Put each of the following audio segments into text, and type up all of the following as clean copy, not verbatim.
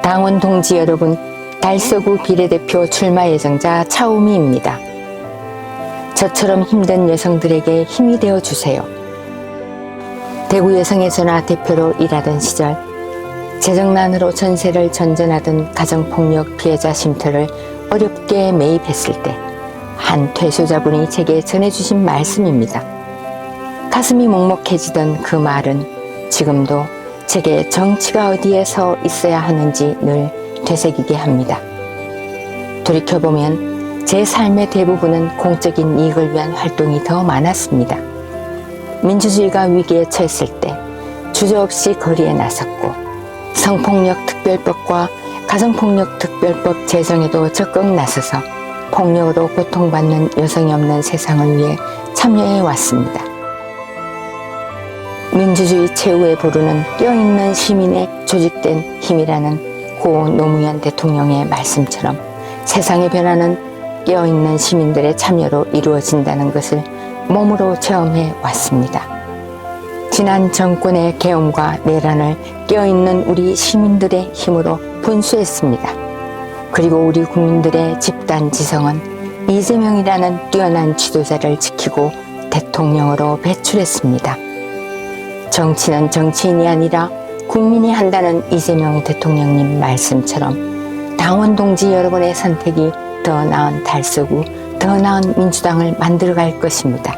당원 동지 여러분, 달서구 비례대표 출마 예정자 차우미입니다. 저처럼 힘든 여성들에게 힘이 되어 주세요. 대구 여성의 전화 대표로 일하던 시절 재정난으로 전세를 전전하던 가정폭력 피해자 쉼터를 어렵게 매입했을 때 한 퇴소자분이 제게 전해주신 말씀입니다. 가슴이 먹먹해지던 그 말은 지금도 제게 정치가 어디에 서 있어야 하는지 늘 되새기게 합니다. 돌이켜보면 제 삶의 대부분은 공적인 이익을 위한 활동이 더 많았습니다. 민주주의가 위기에 처했을 때 주저없이 거리에 나섰고 성폭력 특별법과 가정폭력 특별법 제정에도 적극 나서서 폭력으로 고통받는 여성이 없는 세상을 위해 참여해 왔습니다. 민주주의 최후의 보루는 껴있는 시민의 조직된 힘이라는 고 노무현 대통령의 말씀처럼 세상의 변화는 껴있는 시민들의 참여로 이루어진다는 것을 몸으로 체험해 왔습니다. 지난 정권의 계엄과 내란을 껴있는 우리 시민들의 힘으로 분수했습니다. 그리고 우리 국민들의 집단 지성은 이재명이라는 뛰어난 지도자를 지키고 대통령으로 배출했습니다. 정치는 정치인이 아니라 국민이 한다는 이재명 대통령님 말씀처럼 당원 동지 여러분의 선택이 더 나은 달서구, 더 나은 민주당을 만들어갈 것입니다.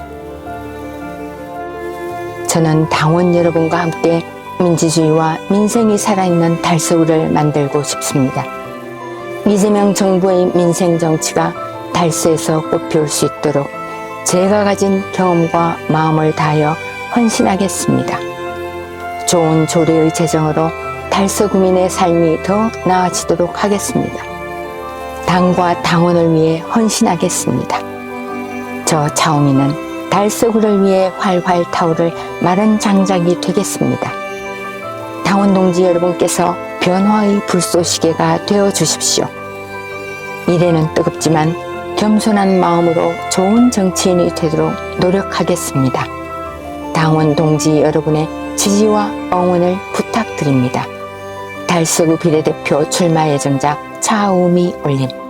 저는 당원 여러분과 함께 민주주의와 민생이 살아있는 달서구를 만들고 싶습니다. 이재명 정부의 민생 정치가 달서에서 꽃피울 수 있도록 제가 가진 경험과 마음을 다하여 헌신하겠습니다. 좋은 조례의 제정으로 달서구민의 삶이 더 나아지도록 하겠습니다. 당과 당원을 위해 헌신하겠습니다. 저 차우미는 달서구를 위해 활활 타오를 마른 장작이 되겠습니다. 당원 동지 여러분께서 변화의 불쏘시개가 되어 주십시오. 미래는 뜨겁지만 겸손한 마음으로 좋은 정치인이 되도록 노력하겠습니다. 당원 동지 여러분의 지지와 응원을 부탁드립니다. 달서구 비례대표 출마 예정자 차우미 올림.